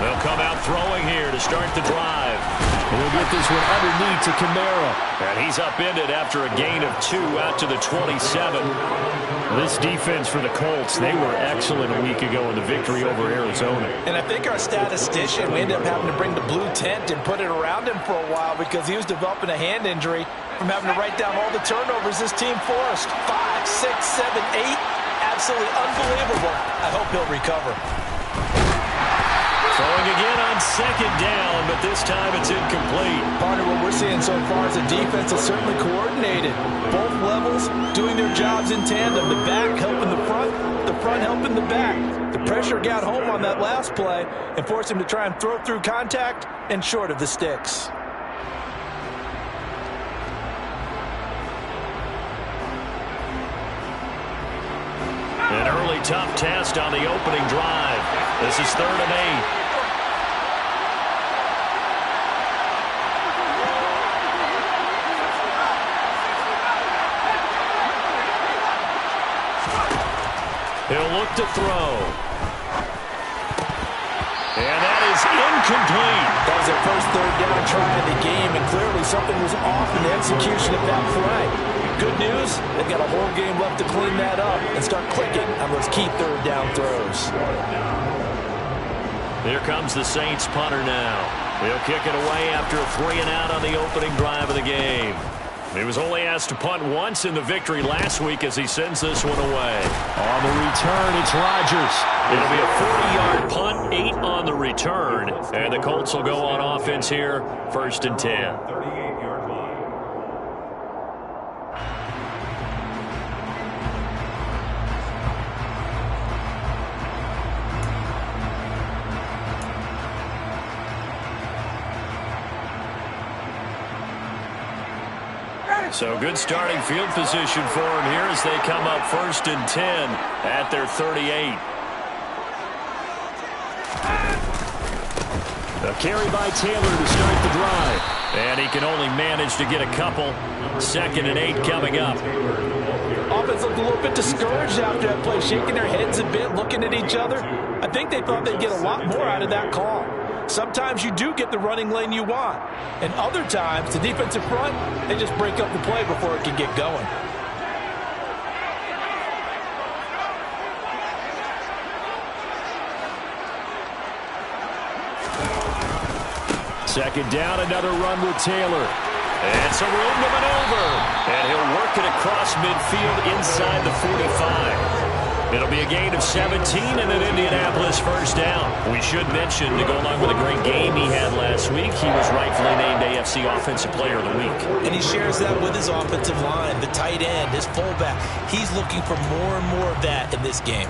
They'll come out throwing here to start the drive. And they'll get this one underneath to Kamara. And he's upended after a gain of 2 out to the 27. This defense for the Colts, they were excellent a week ago in the victory over Arizona. And I think our statistician, we ended up having to bring the blue tent and put it around him for a while because he was developing a hand injury from having to write down all the turnovers this team forced. 5, 6, 7, 8. Absolutely unbelievable. I hope he'll recover. Throwing again on second down, but this time it's incomplete. Partner, what we're seeing so far is the defense is certainly coordinated. Both levels doing their jobs in tandem. The back helping the front helping the back. The pressure got home on that last play and forced him to try and throw through contact and short of the sticks. An early tough test on the opening drive. This is 3rd and 8. He'll look to throw. And that is incomplete. That was their first 3rd down try of the game, and clearly something was off in the execution of that play. Good news, they've got a whole game left to clean that up and start clicking on those key 3rd down throws. Here comes the Saints punter now. He'll kick it away after a 3 and out on the opening drive of the game. He was only asked to punt once in the victory last week as he sends this one away. On the return, it's Rodgers. It'll be a 40-yard punt, 8 on the return. And the Colts will go on offense here, 1st and 10. So good starting field position for him here as they come up 1st and 10 at their 38. A carry by Taylor to start the drive. And he can only manage to get a couple. 2nd and 8 coming up. Offense looked a little bit discouraged after that play, shaking their heads a bit, looking at each other. I think they thought they'd get a lot more out of that call. Sometimes you do get the running lane you want. And other times, the defensive front, they just break up the play before it can get going. Second down, another run with Taylor. And some room to maneuver. And he'll work it across midfield inside the 45. It'll be a gain of 17 and an Indianapolis 1st down. We should mention, to go along with a great game he had last week, he was rightfully named AFC Offensive Player of the Week. And he shares that with his offensive line, the tight end, his fullback. He's looking for more and more of that in this game.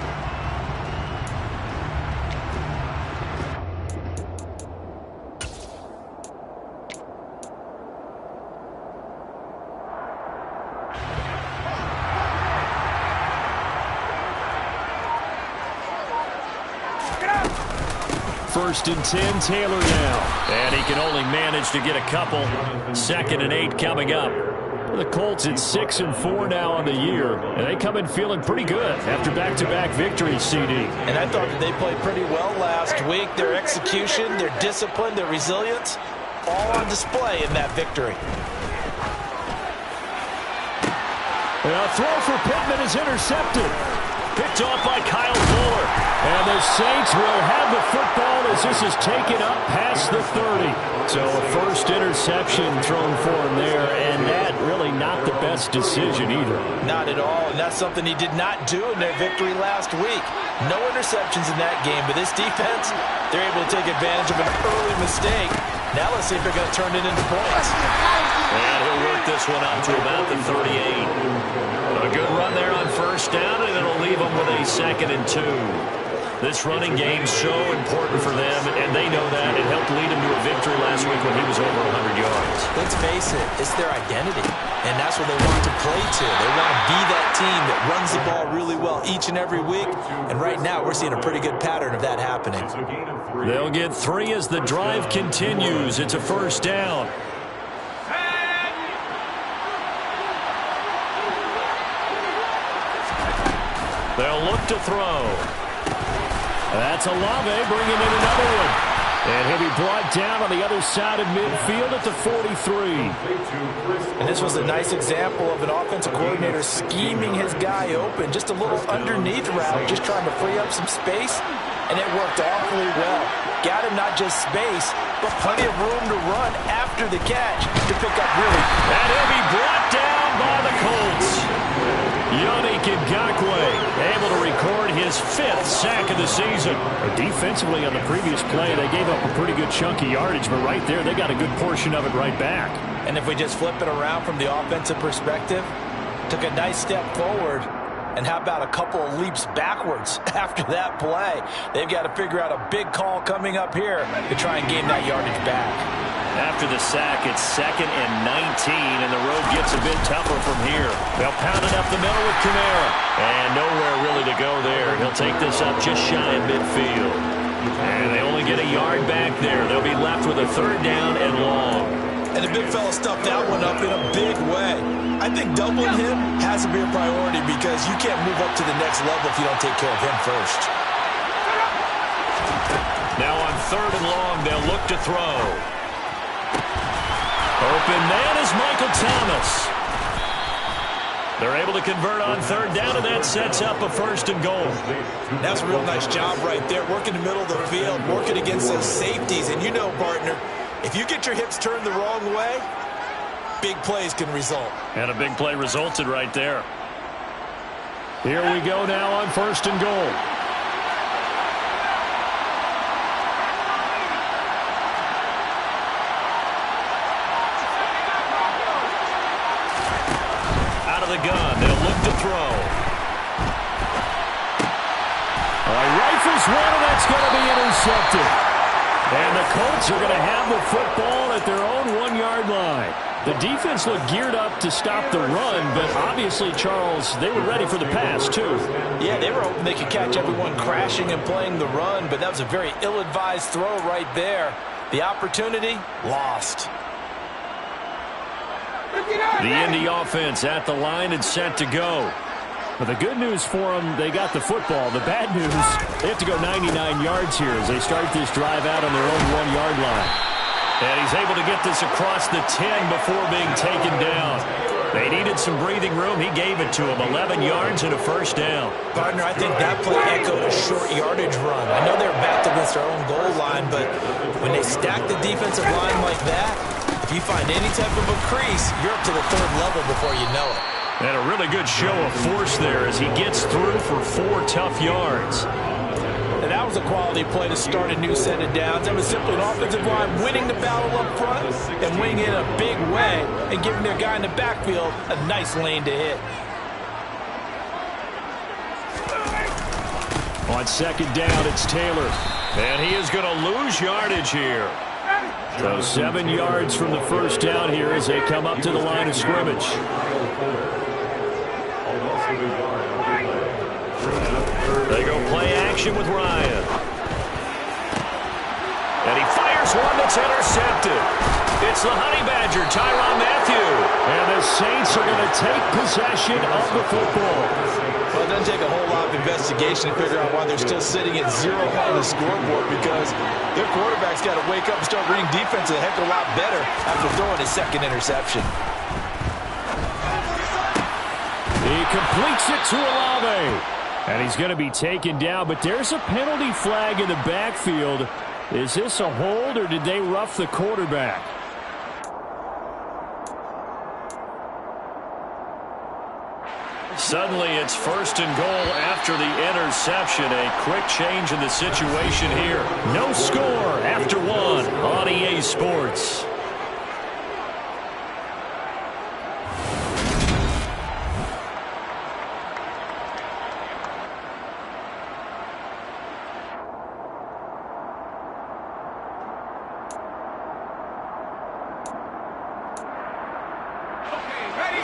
First and 10, Taylor now. And he can only manage to get a couple. 2nd and 8 coming up. The Colts at 6 and 4 now on the year, and they come in feeling pretty good after back-to-back victories, CD. And I thought that they played pretty well last week. Their execution, their discipline, their resilience, all on display in that victory. A throw for Pittman is intercepted. Picked off by Kyle Fuller. And the Saints will have the football as this is taken up past the 30. So a first interception thrown for him there, and that really not the best decision either. Not at all, and that's something he did not do in their victory last week. No interceptions in that game, but this defense, they're able to take advantage of an early mistake. Now let's see if they're going to turn it into points. And he'll work this one up to about the 38. A good run there on 1st down, and it'll leave them with a 2nd and 2. This running game's so important for them, and they know that. It helped lead them to a victory last week when he was over 100 yards. Let's face it, it's their identity, and that's what they want to play to. They want to be that team that runs the ball really well each and every week, and right now we're seeing a pretty good pattern of that happening. They'll get 3 as the drive continues. It's a 1st down. They'll look to throw. That's Olave bringing in another one. And he'll be brought down on the other side of midfield at the 43. And this was a nice example of an offensive coordinator scheming his guy open. Just a little underneath route, just trying to free up some space. And it worked awfully well. Got him not just space, but plenty of room to run after the catch to pick up really. And he'll be brought down by the Colts. Yannick Ngakoue able to record his 5th sack of the season. Defensively on the previous play, they gave up a pretty good chunk of yardage, but right there, they got a good portion of it right back. And if we just flip it around from the offensive perspective, took a nice step forward, and how about a couple of leaps backwards after that play? They've got to figure out a big call coming up here to try and gain that yardage back. After the sack, it's 2nd and 19, and the road gets a bit tougher from here. They'll pound it up the middle with Kamara. And nowhere really to go there. He'll take this up just shy of midfield. And they only get a yard back there. They'll be left with a 3rd down and long. And the big fella stuffed that one up in a big way. I think doubling him has to be a priority because you can't move up to the next level if you don't take care of him first. Now on 3rd and long, they'll look to throw. Open man is Michael Thomas. They're able to convert on 3rd down, and that sets up a 1st and goal. That's a real nice job right there, working the middle of the field, working against those safeties. And you know, partner, if you get your hips turned the wrong way, big plays can result. And a big play resulted right there. Here we go now on 1st and goal. Out of the gun, they'll look to throw. Rifles one, and that's going to be intercepted. And the Colts are going to have the football at their own 1-yard line. The defense looked geared up to stop the run, but obviously, Charles, they were ready for the pass, too. Yeah, they were hoping they could catch everyone crashing and playing the run, but that was a very ill-advised throw right there. The opportunity, lost. The Indy offense at the line and set to go. But the good news for them, they got the football. The bad news, they have to go 99 yards here as they start this drive out on their own 1-yard line. And he's able to get this across the 10 before being taken down. They needed some breathing room. He gave it to him. 11 yards and a 1st down. Partner, I think that play echoed a short yardage run. I know they're backed against their own goal line, but when they stack the defensive line like that, if you find any type of a crease, you're up to the 3rd level before you know it. And a really good show of force there as he gets through for 4 tough yards. And that was a quality play to start a new set of downs. That was simply an offensive line winning the battle up front and winning it in a big way and giving their guy in the backfield a nice lane to hit. On 2nd down, it's Taylor. And he is going to lose yardage here. So 7 yards from the 1st down here as they come up to the line of scrimmage. They go play action with Ryan. And he fires one that's intercepted. It's the Honey Badger, Tyrann Mathieu. And the Saints are going to take possession of the football. Well, it doesn't take a whole lot of investigation to figure out why they're still sitting at 0 on the scoreboard, because their quarterback's got to wake up and start reading defense a heck of a lot better after throwing his 2nd interception. He completes it to Olave. And he's going to be taken down, but there's a penalty flag in the backfield. Is this a hold, or did they rough the quarterback? Suddenly it's 1st and goal after the interception. A quick change in the situation here. No score after 1 on EA Sports.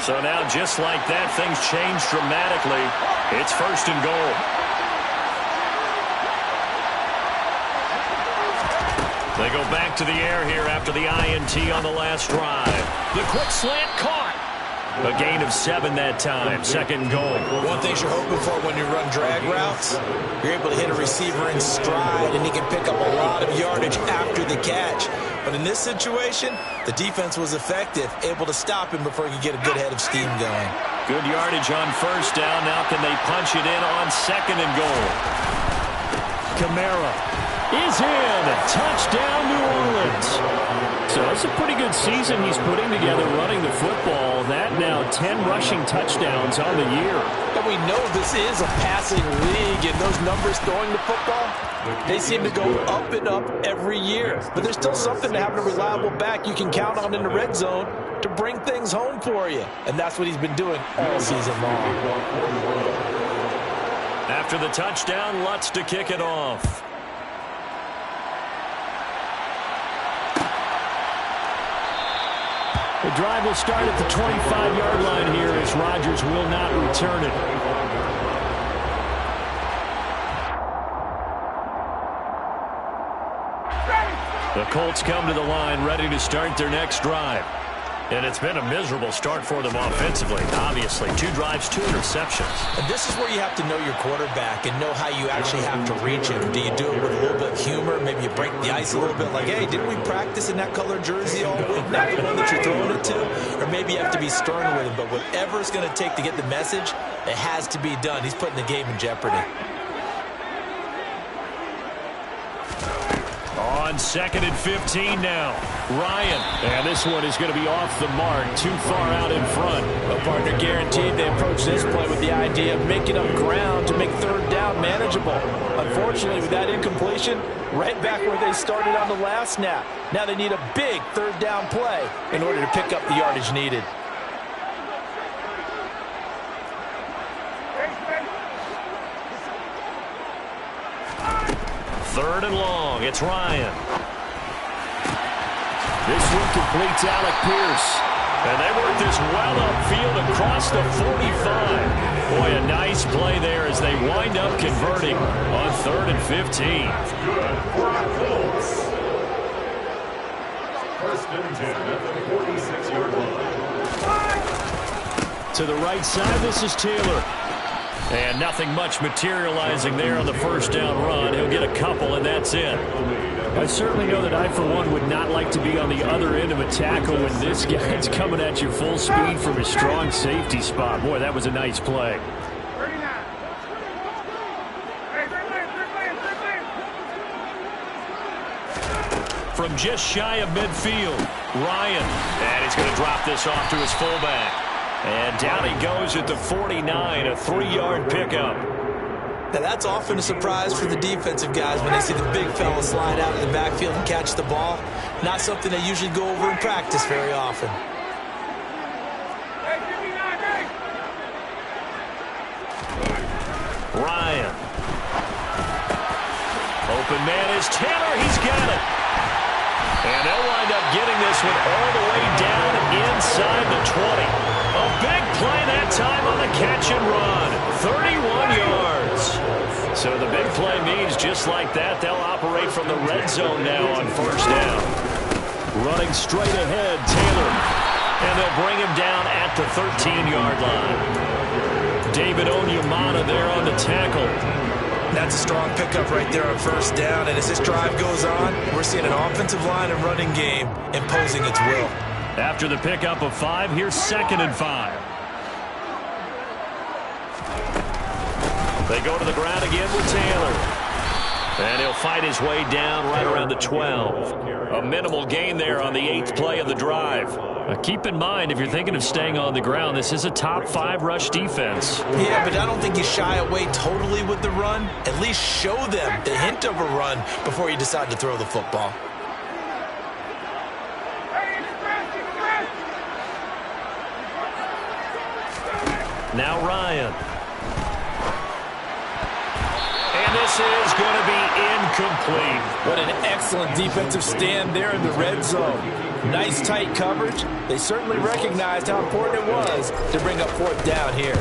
So now, just like that, things change dramatically. It's 1st and goal. They go back to the air here after the INT on the last drive. The quick slant caught. A gain of 7 that time. Second goal. One thing you're hoping for when you run drag routes, you're able to hit a receiver in stride, and he can pick up a lot of yardage after the catch. But in this situation, the defense was effective, able to stop him before he could get a good head of steam going. Good yardage on first down. Now can they punch it in on second and goal? Kamara is in. Touchdown, New Orleans. So it's a pretty good season he's putting together running the football. That now 10 rushing touchdowns on the year. And we know this is a passing league, and those numbers throwing the football, they seem to go up and up every year. But there's still something to having a reliable back you can count on in the red zone to bring things home for you. And that's what he's been doing all season long. After the touchdown, Lutz to kick it off. The drive will start at the 25-yard line here as Rodgers will not return it. The Colts come to the line ready to start their next drive. And it's been a miserable start for them offensively. Obviously, 2 drives, 2 interceptions. And this is where you have to know your quarterback and know how you actually have to reach him. Do you do it with a little bit of humor? Maybe you break the ice a little bit like, hey, didn't we practice in that color jersey all week? Not the one that you're throwing it to. Or maybe you have to be stern with him. But whatever it's going to take to get the message, it has to be done. He's putting the game in jeopardy. On second and 15 now. Ryan. And this one is going to be off the mark, too far out in front. Well, partner, guaranteed they approach this play with the idea of making up ground to make third down manageable. Unfortunately, with that incompletion, right back where they started on the last snap. Now they need a big third down play in order to pick up the yardage needed. Third and long. It's Ryan. This one completes Alec Pierce. And they work this well upfield across the 45. Boy, a nice play there as they wind up converting on third and 15. First and 10 at the 46-yard line. To the right side, this is Taylor. And nothing much materializing there on the first down run. He'll get a couple, and that's it. I certainly know that I, for one, would not like to be on the other end of a tackle when this guy's coming at you full speed from his strong safety spot. Boy, that was a nice play. From just shy of midfield, Ryan. And he's going to drop this off to his fullback. And down he goes at the 49, a 3-yard pickup. Now that's often a surprise for the defensive guys when they see the big fella slide out of the backfield and catch the ball. Not something they usually go over in practice very often. Ryan. Open man is Taylor. He's got it. And they'll wind up getting this one all the way down inside the 20. A big play that time on the catch and run. 31 yards. So the big play means just like that, they'll operate from the red zone now on first down. Running straight ahead, Taylor. And they'll bring him down at the 13-yard line. David Onyemata there on the tackle. That's a strong pickup right there on first down. And as this drive goes on, we're seeing an offensive line and running game imposing its will. After the pickup of 5, here's second and 5. They go to the ground again with Taylor. And he'll fight his way down right around the 12. A minimal gain there on the 8th play of the drive. Keep in mind, if you're thinking of staying on the ground, this is a top 5 rush defense. Yeah, but I don't think you shy away totally with the run. At least show them the hint of a run before you decide to throw the football. Now Ryan. And this is going to be incomplete. What an excellent defensive stand there in the red zone. Nice tight coverage. They certainly recognized how important it was to bring up fourth down here.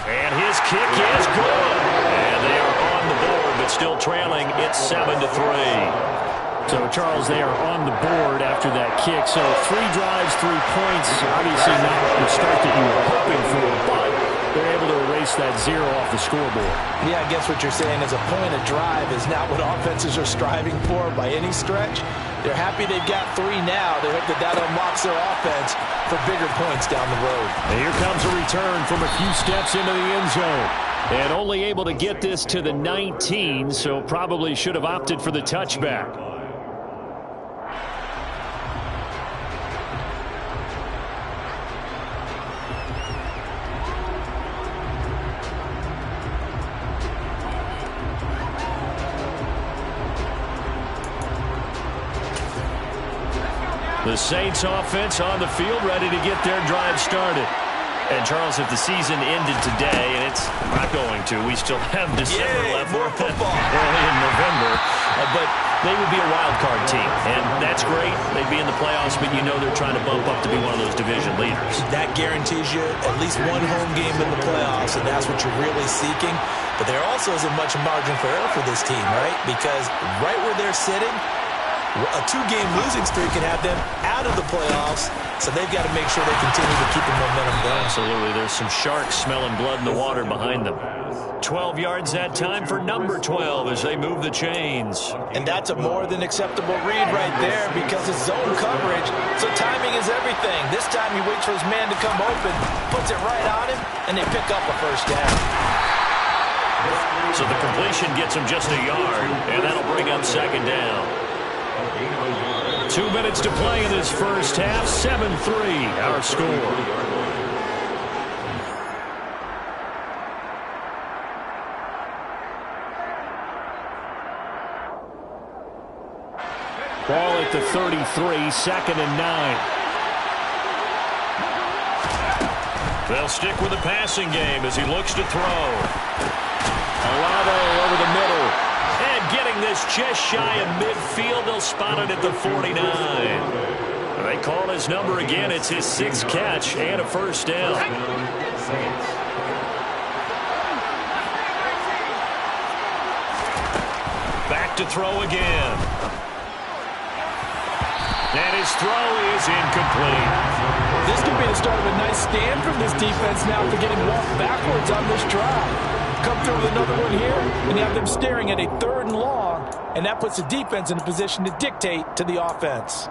And his kick is good. And they are on the board, but still trailing. It's 7-3. So, Charles, they are on the board after that kick. So 3 drives, 3 points. Obviously not the start that you were hoping for, but they're able to erase that 0 off the scoreboard. Yeah, I guess what you're saying is a point a drive is not what offenses are striving for by any stretch. They're happy they've got 3 now. They hope that that unlocks their offense for bigger points down the road. And here comes a return from a few steps into the end zone. And only able to get this to the 19, so probably should have opted for the touchback. The Saints offense on the field, ready to get their drive started. And, Charles, if the season ended today, and it's not going to, we still have December left. More football. Early in November. But they would be a wild card team, and that's great. They'd be in the playoffs, but you know they're trying to bump up to be one of those division leaders. That guarantees you at least one home game in the playoffs, and that's what you're really seeking. But there also isn't much margin for error for this team, right? Because right where they're sitting, a 2-game losing streak can have them out of the playoffs, so they've got to make sure they continue to keep the momentum going. Absolutely. There's some sharks smelling blood in the water behind them. 12 yards that time for number 12 as they move the chains. And that's a more than acceptable read right there because it's zone coverage, so timing is everything. This time he waits for his man to come open, puts it right on him, and they pick up a first down. So the completion gets him just a yard, and that'll bring up second down. 2 minutes to play in this first half. 7-3 our score. Ball at the 33, 2nd and 9. They'll stick with the passing game as he looks to throw. Olave over the middle. And getting this just shy of midfield, they'll spot it at the 49. They call his number again. It's his 6th catch and a first down. Back to throw again. And his throw is incomplete. This could be the start of a nice stand from this defense now after getting walked backwards on this drive. Come through with another one here, and you have them staring at a 3rd and long, and that puts the defense in a position to dictate to the offense.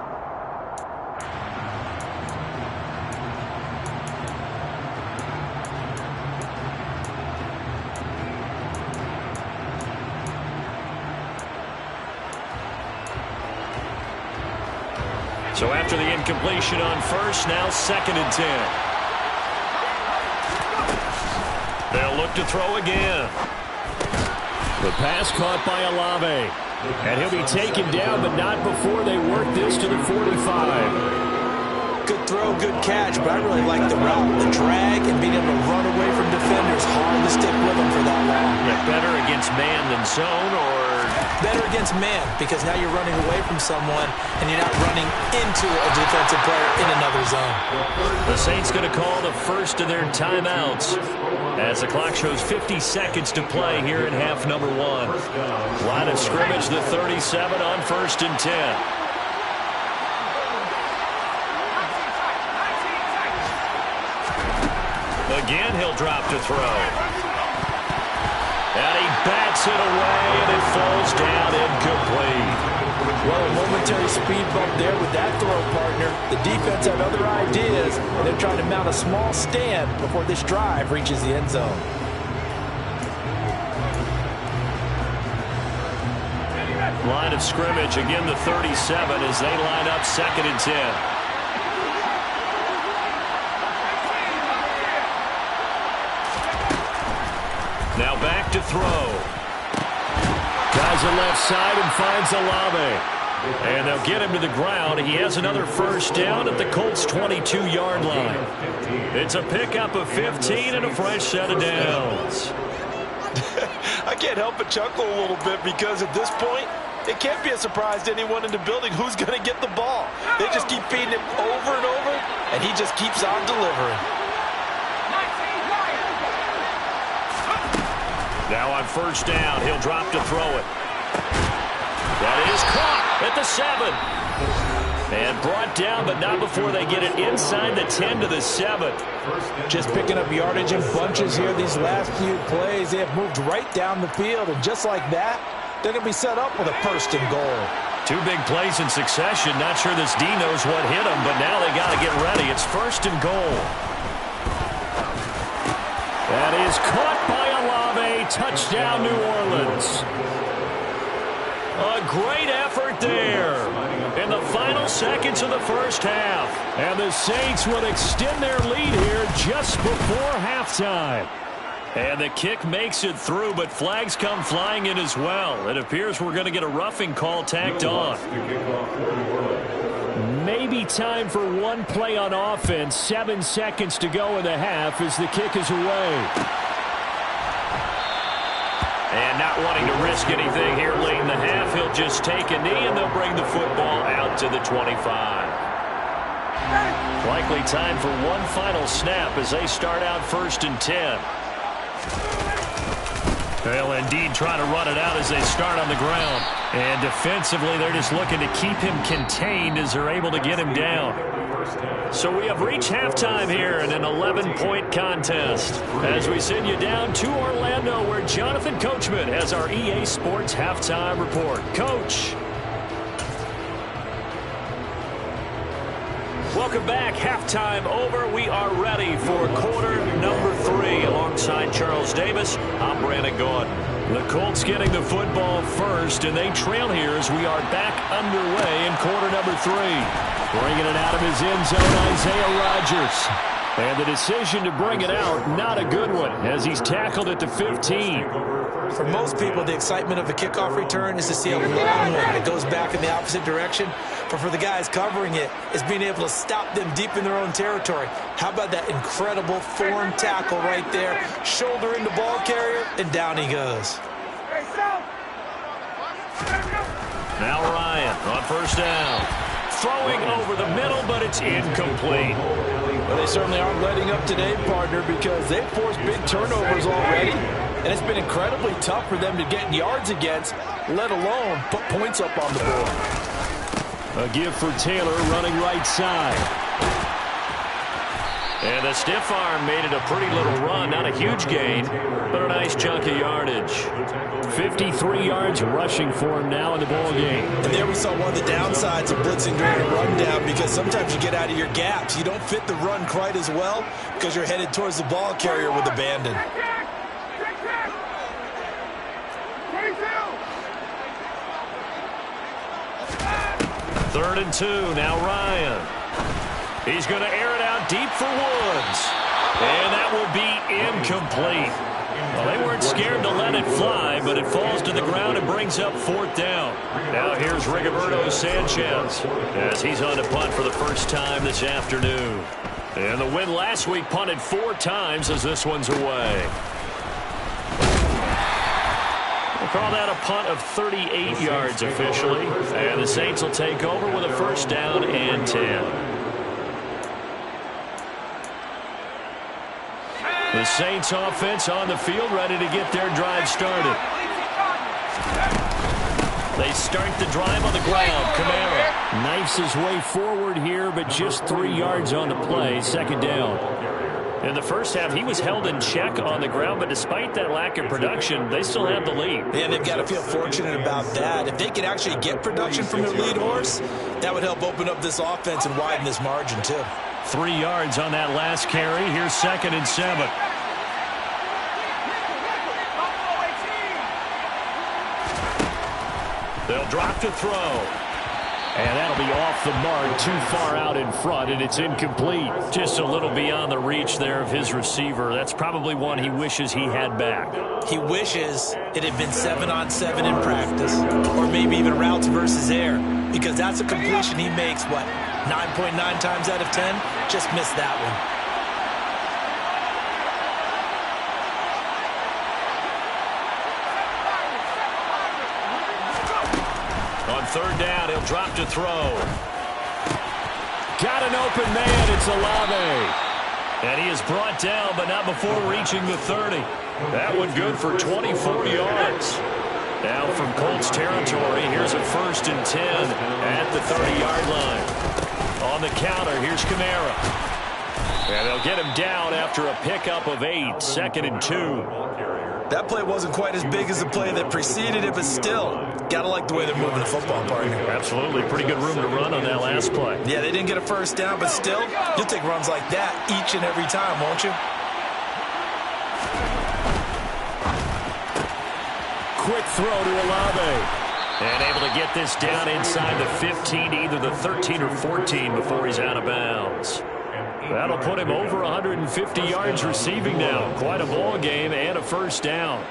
So after the incompletion on first, now 2nd and 10. They'll look to throw again. The pass caught by Olave. And he'll be taken down, but not before they work this to the 45. Good throw, good catch, but I really like the route. The drag and being able to run away from defenders, hard to stick with them for that long. Yeah, better against man than zone, or? Better against man, because now you're running away from someone and you're not running into a defensive player in another zone. The Saints going to call the first of their timeouts as the clock shows 50 seconds to play here in half number 1. Line of scrimmage, the 37 on 1st and 10. Again, he'll drop to throw. And he bats it away, and it falls down incomplete. Well, a momentary speed bump there with that throw, partner. The defense had other ideas, and they're trying to mount a small stand before this drive reaches the end zone. Line of scrimmage, again the 37 as they line up 2nd and 10. Now back to throw. Guys on left side and finds Olave. And they'll get him to the ground. He has another first down at the Colts' 22-yard line. It's a pickup of 15 and a fresh set of downs. I can't help but chuckle a little bit because at this point, it can't be a surprise to anyone in the building who's going to get the ball. They just keep feeding him over and over, and he just keeps on delivering. Now on first down, he'll drop to throw it. That is caught. at the 7. And brought down, but not before they get it inside the 10 to the 7. Just picking up yardage in bunches here these last few plays. They have moved right down the field, and just like that, they're going to be set up with a 1st and goal. 2 big plays in succession. Not sure this D knows what hit them, but now they got to get ready. It's 1st and goal. That is caught by Olave. Touchdown, New Orleans. A great effort there in the final seconds of the first half. And the Saints will extend their lead here just before halftime. And the kick makes it through, but flags come flying in as well. It appears we're going to get a roughing call tacked on. Maybe time for one play on offense. 7 seconds to go in the half as the kick is away. And not wanting to risk anything here late in the half, he'll just take a knee, and they'll bring the football out to the 25. Likely time for one final snap as they start out 1st and 10. They'll indeed try to run it out as they start on the ground. And defensively, they're just looking to keep him contained as they're able to get him down. So we have reached halftime here in an 11-point contest as we send you down to Orlando, where Jonathan Coachman has our EA Sports halftime report. Coach. Welcome back. Halftime over. We are ready for quarter number 3. Alongside Charles Davis, I'm Brandon Gordon. The Colts getting the football first, and they trail here as we are back underway in quarter number 3. Bringing it out of his end zone, Isaiah Rodgers. And the decision to bring it out, not a good one, as he's tackled at the 15. For most people, the excitement of a kickoff return is to see a long one that goes back in the opposite direction. But for the guys covering it, it's being able to stop them deep in their own territory. How about that incredible form tackle right there? Shoulder into ball carrier, and down he goes. Now Ryan on 1st down. Throwing over the middle, but it's incomplete. Well, they certainly aren't letting up today, partner, because they've forced big turnovers already. And it's been incredibly tough for them to get yards against, let alone put points up on the board. A give for Taylor running right side. And the stiff arm made it a pretty little run. Not a huge gain, but a nice chunk of yardage. 53 yards rushing for him now in the ball game. And there we saw one of the downsides of blitzing during a rundown, because sometimes you get out of your gaps. You don't fit the run quite as well because you're headed towards the ball carrier with abandon. 3rd and 2. Now Ryan. He's going to air it out deep for Woods. And that will be incomplete. Well, they weren't scared to let it fly, but it falls to the ground and brings up 4th down. Now here's Rigoberto Sanchez as he's on to punt for the first time this afternoon. And the win last week punted 4 times as this one's away. We'll call that a punt of 38 yards officially. And the Saints will take over with a 1st down and 10. The Saints offense on the field, ready to get their drive started. They start the drive on the ground. Kamara knifes his way forward here, but just 3 yards on the play. 2nd down. In the first half, he was held in check on the ground, but despite that lack of production, they still have the lead. And they've got to feel fortunate about that. If they could actually get production from their lead horse, that would help open up this offense and widen this margin, too. 3 yards on that last carry. Here's 2nd and 7. They'll drop to throw. And that'll be off the mark, too far out in front, and it's incomplete. Just a little beyond the reach there of his receiver. That's probably one he wishes he had back. He wishes it had been 7-on-7 in practice, or maybe even routes versus air, because that's a completion he makes, what, 9.9 times out of 10? Just missed that one. On 3rd down, he'll drop to throw. Got an open man. It's Olave. And he is brought down, but not before reaching the 30. That one good for 24 yards. Now from Colts territory, here's a 1st and 10 at the 30-yard line. On the counter, here's Kamara. And they'll get him down after a pickup of 8, 2nd and 2. That play wasn't quite as big as the play that preceded it, but still, gotta like the way they're moving the football, partner. Absolutely. Pretty good room to run on that last play. Yeah, they didn't get a first down, but still, you'll take runs like that each and every time, won't you? Quick throw to Olave. And able to get this down inside the 15, either the 13 or 14 before he's out of bounds. That'll put him over 150 yards receiving now. Quite a ball game and a first down.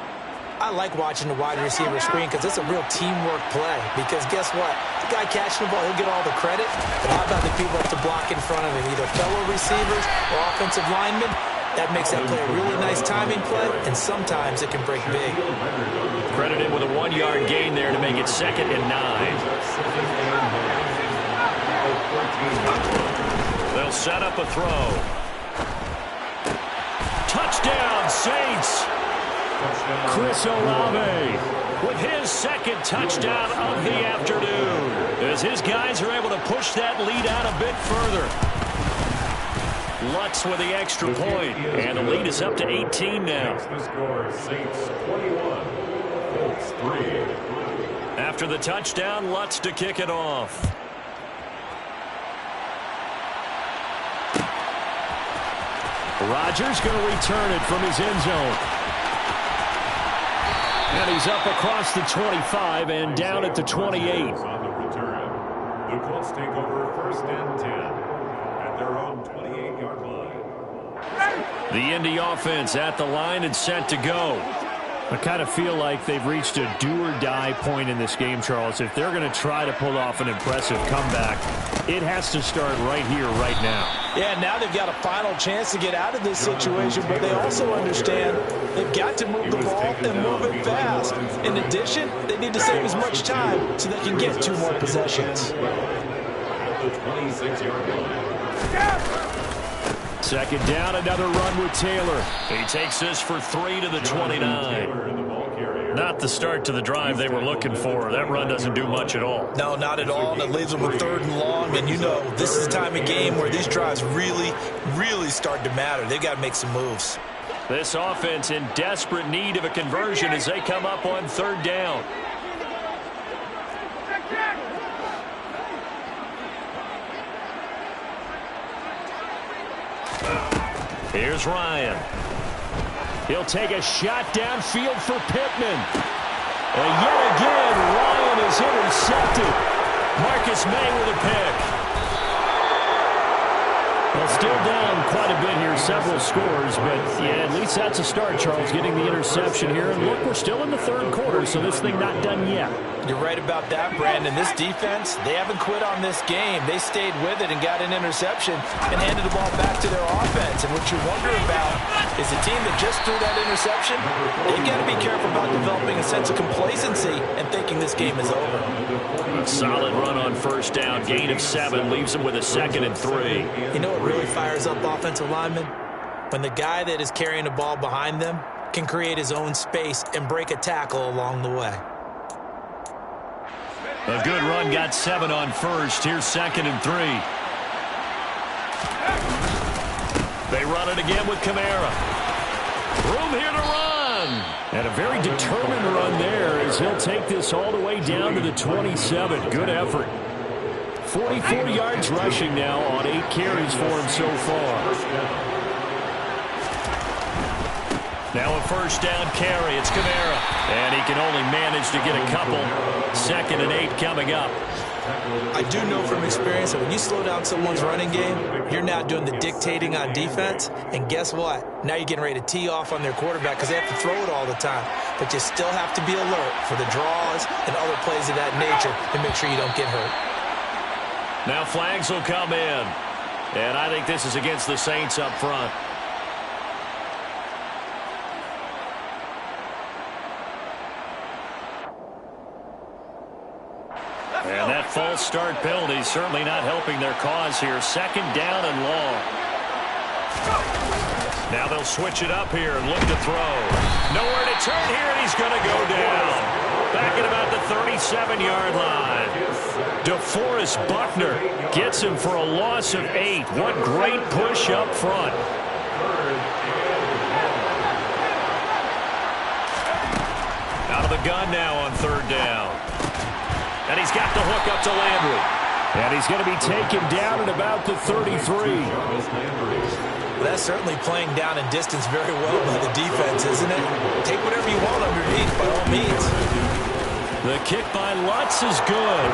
I like watching the wide receiver screen because it's a real teamwork play. Because guess what? The guy catching the ball, he'll get all the credit. But how about the people to block in front of him, either fellow receivers or offensive linemen? That makes that play a really nice timing play, and sometimes it can break big. Credited with a 1-yard gain there to make it 2nd and 9. They'll set up a throw. Touchdown, Saints! Chris Olave with his 2nd touchdown of the afternoon, as his guys are able to push that lead out a bit further. Lutz with the extra point, and the lead is up to 18 now. The score, Saints 21, Colts 3. After the touchdown, Lutz to kick it off. Rodgers going to return it from his end zone. And he's up across the 25 and down at the 28. On the return, the Colts take over 1st and 10 at their own 28-yard line. The Indy offense at the line and set to go. I kind of feel like they've reached a do-or-die point in this game, Charles. If they're going to try to pull off an impressive comeback, it has to start right here, right now. Yeah, now they've got a final chance to get out of this situation, but they also understand they've got to move the ball and move it fast. In addition, they need to save as much time so they can get 2 more possessions. At the 26-yard line. 2nd down, another run with Taylor. He takes this for 3 to the 29. Not the start to the drive they were looking for. That run doesn't do much at all. No, not at all. And it leaves them with 3rd and long. And you know, this is the time of game where these drives really, really start to matter. They've got to make some moves. This offense in desperate need of a conversion as they come up on 3rd down. Here's Ryan. He'll take a shot downfield for Pittman. And yet again, Ryan is intercepted. Marcus May with a pick. Well, still down quite a bit here, several scores, but yeah, at least that's a start, Charles, getting the interception here. And look, we're still in the 3rd quarter, so this thing not done yet. You're right about that, Brandon. This defense, they haven't quit on this game. They stayed with it and got an interception and handed the ball back to their offense. And what you wonder about is the team that just threw that interception, they've got to be careful about developing a sense of complacency and thinking this game is over. A solid run on 1st down. Gain of 7 leaves him with a 2nd and 3. You know what really fires up offensive linemen? When the guy that is carrying the ball behind them can create his own space and break a tackle along the way. A good run, got 7 on 1st. Here's 2nd and 3. They run it again with Kamara. Room here to run. And a very determined run there as he'll take this all the way down to the 27. Good effort. 44 yards rushing now on 8 carries for him so far. Now a 1st down carry. It's Kamara. And he can only manage to get a couple. 2nd and 8 coming up. I do know from experience that when you slow down someone's running game, you're now doing the dictating on defense. And guess what? Now you're getting ready to tee off on their quarterback because they have to throw it all the time. But you still have to be alert for the draws and other plays of that nature to make sure you don't get hurt. Now flags will come in. And I think this is against the Saints up front. And that false start penalty certainly not helping their cause here. 2nd down and long. Now they'll switch it up here and look to throw. Nowhere to turn here, and he's going to go down. Back at about the 37-yard line. DeForest Buckner gets him for a loss of 8. What great push up front. Out of the gun now on 3rd down. And he's got the hook up to Landry. And he's going to be taken down at about the 33. Well, that's certainly playing down in distance very well by the defense, isn't it? Take whatever you want underneath, by all means. The kick by Lutz is good.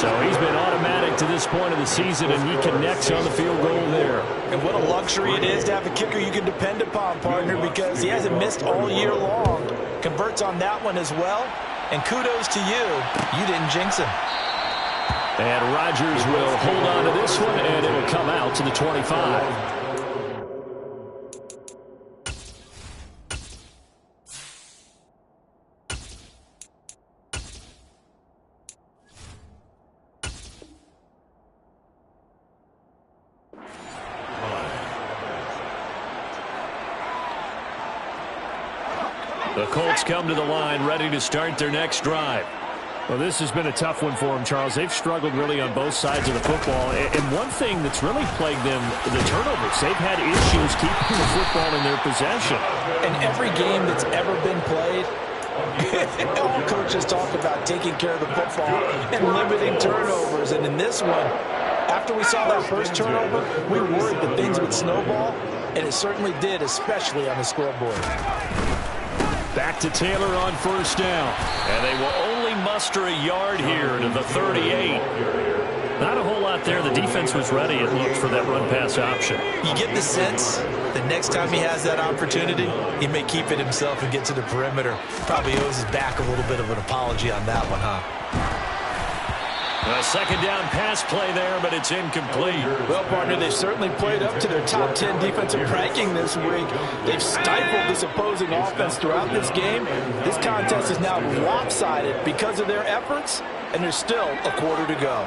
So he's been automatic to this point of the season, and he connects on the field goal there. And what a luxury it is to have a kicker you can depend upon, partner, because he hasn't missed all year long. Converts on that one as well. And kudos to you. You didn't jinx him. And Rodgers will hold on to this one, and it will come out to the 25. The Colts come to the line ready to start their next drive. Well, this has been a tough one for them, Charles. They've struggled really on both sides of the football. And one thing that's really plagued them, the turnovers. They've had issues keeping the football in their possession. In every game that's ever been played, all coaches talk about taking care of the football and limiting turnovers. And in this one, after we saw that first turnover, we worried that things would snowball, and it certainly did, especially on the scoreboard. Back to Taylor on 1st down. And they will only muster a yard here to the 38. Not a whole lot there. The defense was ready. It looked for that run-pass option. You get the sense that next time he has that opportunity, he may keep it himself and get to the perimeter. Probably owes his back a little bit of an apology on that one, huh? A 2nd down pass play there, but it's incomplete. Well, partner, they've certainly played up to their top 10 defensive ranking this week. They've stifled this opposing offense throughout this game. This contest is now lopsided because of their efforts, and there's still a quarter to go.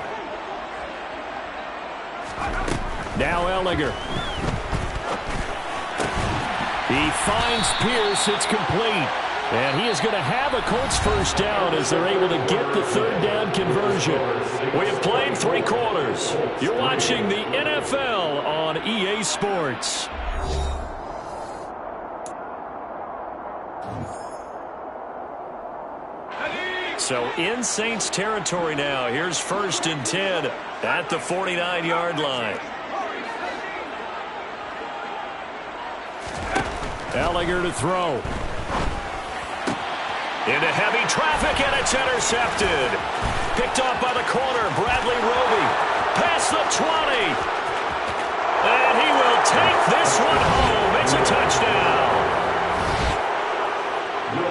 Now Ellinger. He finds Pierce. It's complete. And he is going to have a Colts 1st down as they're able to get the 3rd down conversion. We have played 3 quarters. You're watching the NFL on EA Sports. So in Saints territory now. Here's 1st and 10 at the 49-yard line. Ellinger to throw. Into heavy traffic, and it's intercepted. Picked off by the corner, Bradley Roby. Past the 20. And he will take this one home. It's a touchdown.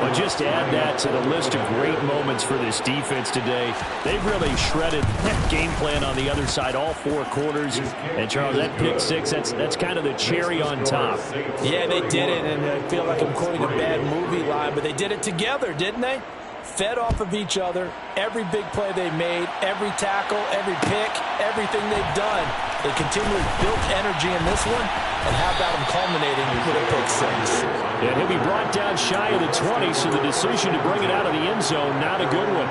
Well, just add that to the list of great moments for this defense today. They've really shredded that game plan on the other side all 4 quarters. And, Charles, that pick 6, that's kind of the cherry on top. Yeah, they did it, and I feel like I'm quoting a bad movie line, but they did it together, didn't they? Fed off of each other, every big play they made, every tackle, every pick, everything they've done. They continually built energy in this one, and how about them culminating with a pick 6? And he'll be brought down shy of the 20, so the decision to bring it out of the end zone, not a good one.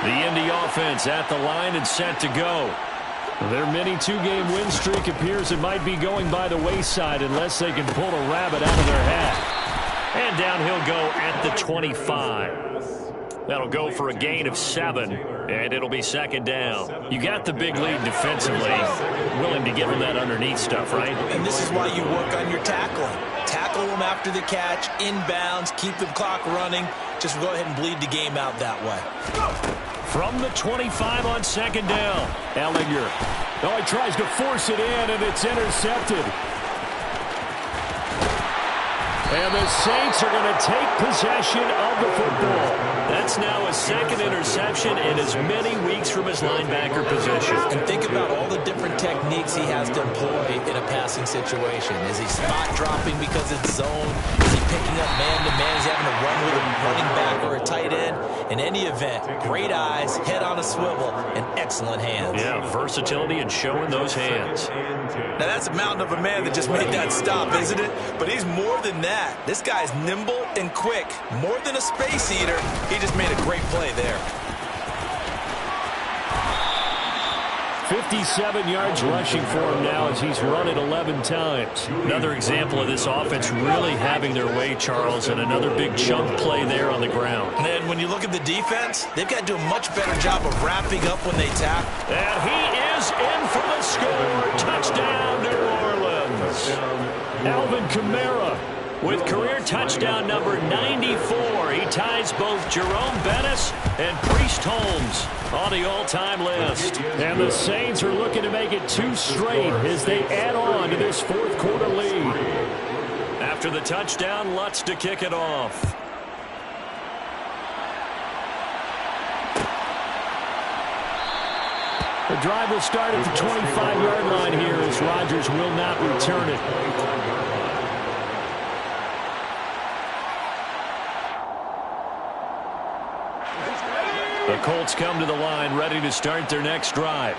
The Indy offense at the line and set to go. Their mini 2-game win streak appears it might be going by the wayside unless they can pull a rabbit out of their hat. And down he'll go at the 25. That'll go for a gain of 7, and it'll be 2nd down. You got the big lead defensively. Willing to give them that underneath stuff, right? And this is why you work on your tackling. Tackle them after the catch, inbounds, keep the clock running. Just go ahead and bleed the game out that way. From the 25 on 2nd down. Ellinger. Oh, he tries to force it in, and it's intercepted. And the Saints are going to take possession of the football. That's now his second interception in as many weeks from his linebacker position. And think about all the different techniques he has to employ in a passing situation. Is he spot dropping because it's zone? Is he picking up man-to-man? Is he having to run with a running back or a tight end? In any event, great eyes, head on a swivel, and excellent hands. Yeah, versatility and showing those hands. Now that's a mountain of a man that just made that stop, isn't it? But he's more than that. This guy's nimble and quick. More than a space eater, he just made a great play there. 57 yards rushing for him now as he's run it 11 times. Another example of this offense really having their way, Charles, and another big chunk play there on the ground. And when you look at the defense, they've got to do a much better job of wrapping up when they tap. And he is in for the score. Touchdown, New Orleans. Alvin Kamara with career touchdown number 94. He ties both Jerome Bettis and Priest Holmes on the all-time list. And the Saints are looking to make it 2 straight as they add on to this fourth quarter lead. After the touchdown, Lutz to kick it off. The drive will start at the 25-yard line here as Rodgers will not return it. The Colts come to the line ready to start their next drive.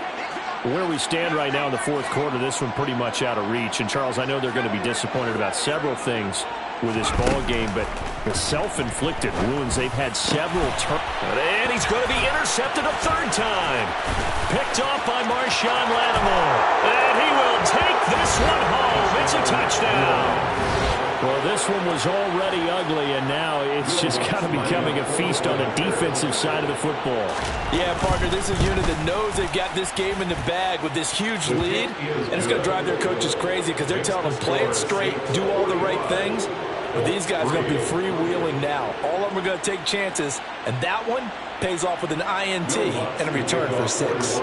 Where we stand right now in the fourth quarter, this one pretty much out of reach. And, Charles, I know they're going to be disappointed about several things with this ball game, but the self-inflicted wounds, they've had several turns. And he's going to be intercepted a third time. Picked off by Marshawn Lattimore. And he will take this one home. It's a touchdown. Well, this one was already ugly, and now it's just kind of becoming a feast on the defensive side of the football. Yeah, partner, this is a unit that knows they've got this game in the bag with this huge lead, and it's going to drive their coaches crazy because they're telling them play it straight, do all the right things. But these guys are going to be freewheeling now. All of them are going to take chances, and that one pays off with an INT and a return for 6.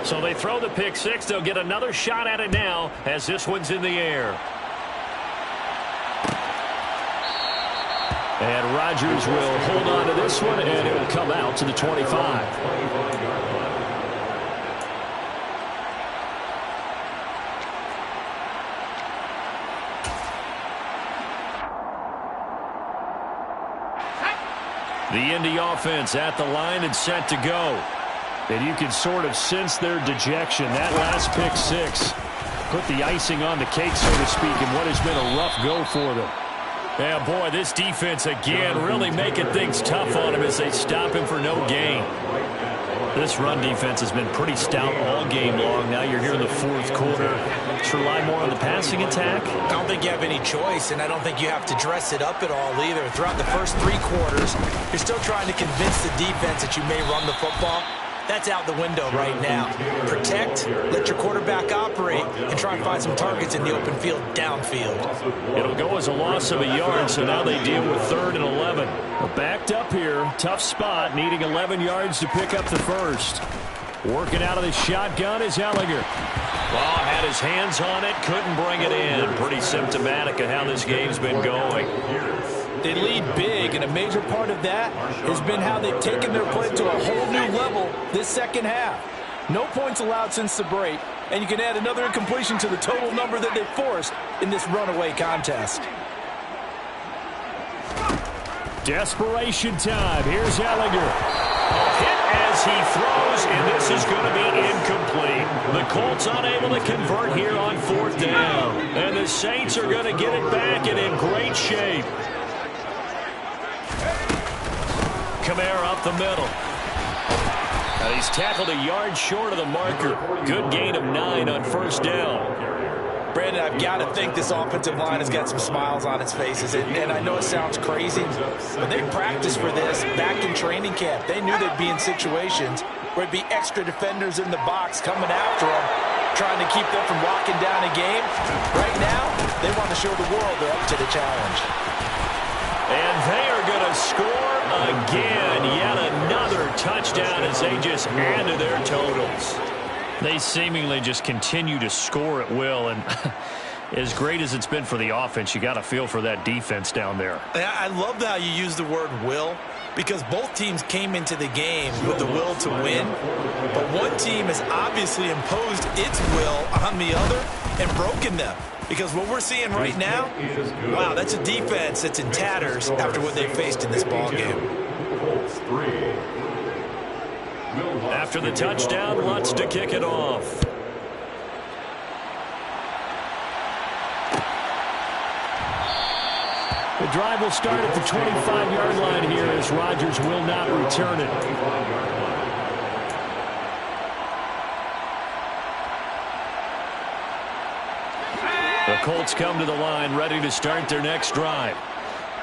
So they throw the pick 6. They'll get another shot at it now as this one's in the air. And Rodgers will hold on to this one, and it will come out to the 25. The Indy offense at the line and set to go. And you can sort of sense their dejection. That last pick 6 put the icing on the cake, so to speak, in what has been a rough go for them. Yeah, boy, this defense again really making things tough on him as they stop him for no gain. This run defense has been pretty stout all game long. Now you're here in the fourth quarter. Just rely more on the passing attack. I don't think you have any choice, and I don't think you have to dress it up at all either. Throughout the first 3 quarters, you're still trying to convince the defense that you may run the football. That's out the window right now. Protect, let your quarterback operate, and try and find some targets in the open field downfield. It'll go as a loss of a yard, so now they deal with 3rd and 11. Well, backed up here, tough spot, needing 11 yards to pick up the first. Working out of the shotgun is Ellinger. Well, had his hands on it, couldn't bring it in. Pretty symptomatic of how this game's been going. They lead big, and a major part of that has been how they've taken their play to a whole new level this second half. No points allowed since the break, and you can add another incompletion to the total number that they've forced in this runaway contest. Desperation time. Here's Ellinger. Hit as he throws, and this is going to be incomplete. The Colts unable to convert here on 4th down. And the Saints are going to get it back and in great shape. Kamara up the middle. And he's tackled a yard short of the marker. Good gain of 9 on 1st down. Brandon, I've got to think this offensive line has got some smiles on its faces. And I know it sounds crazy, but they practiced for this back in training camp. They knew they'd be in situations where it'd be extra defenders in the box coming after them, trying to keep them from locking down a game. Right now, they want to show the world they're up to the challenge. And they are going to score again. Yet another touchdown as they just add to their totals. They seemingly just continue to score at will. And as great as it's been for the offense, you got to feel for that defense down there. I love how you use the word will. because both teams came into the game with the will to win, but one team has obviously imposed its will on the other and broken them. Because what we're seeing right now, wow, that's a defense that's in tatters after what they faced in this ballgame. After the touchdown, Lutz to kick it off. The drive will start at the 25-yard line here as Rodgers will not return it. The Colts come to the line ready to start their next drive.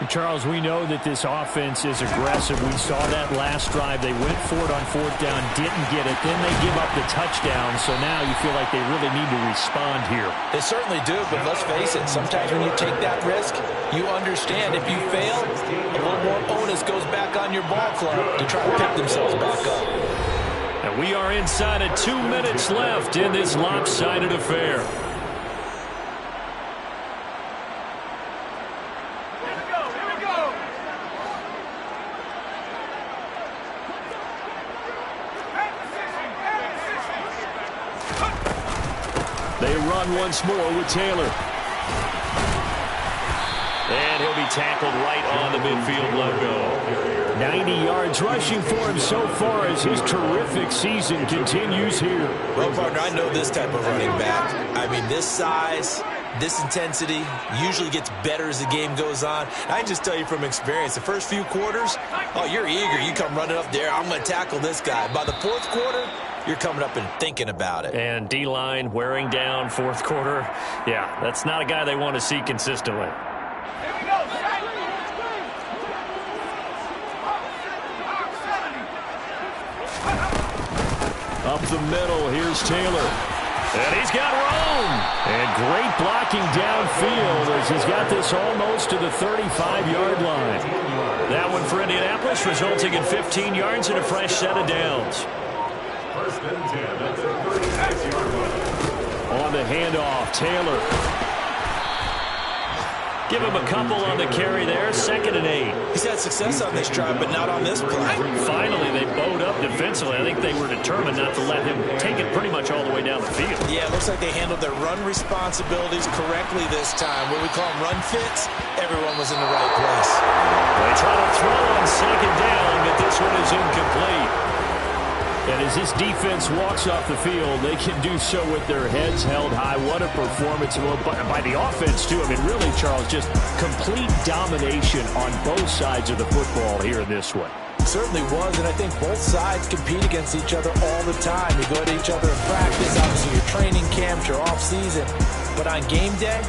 Charles, we know that this offense is aggressive. We saw that last drive. They went for it on fourth down, didn't get it. Then they give up the touchdown. So now you feel like they really need to respond here. They certainly do, but let's face it. Sometimes when you take that risk, you understand if you fail, a little more onus goes back on your ball club to try to pick themselves back up. And we are inside of 2 minutes left in this lopsided affair. They run once more with Taylor. And he'll be tackled right on the midfield logo. 90 yards rushing for him so far as his terrific season continues here. Well, partner, I know this type of running back. I mean, this size, this intensity usually gets better as the game goes on. I can just tell you from experience, the first few quarters, oh, you're eager. You come running up there, I'm going to tackle this guy. By the fourth quarter, you're coming up and thinking about it. And D-line wearing down fourth quarter. Yeah, that's not a guy they want to see consistently. Up the middle, here's Taylor. And he's got room. And great blocking downfield as he's got this almost to the 35-yard line. That one for Indianapolis, resulting in 15 yards and a fresh set of downs. First and 10 at the 36-yard line. On the handoff, Taylor. Give him a couple on the carry there. 2nd and 8. He's had success on this drive, but not on this play. Finally, they bowed up defensively. I think they were determined not to let him take it pretty much all the way down the field. Yeah, it looks like they handled their run responsibilities correctly this time. What we call them run fits, everyone was in the right place. They try to throw on 2nd down, but this one is incomplete. And as this defense walks off the field, they can do so with their heads held high. What a performance by the offense, too. I mean, really, Charles, just complete domination on both sides of the football here in this one. Certainly was, and I think both sides compete against each other all the time. You go to each other in practice, obviously your training camps, your off season. But on game day,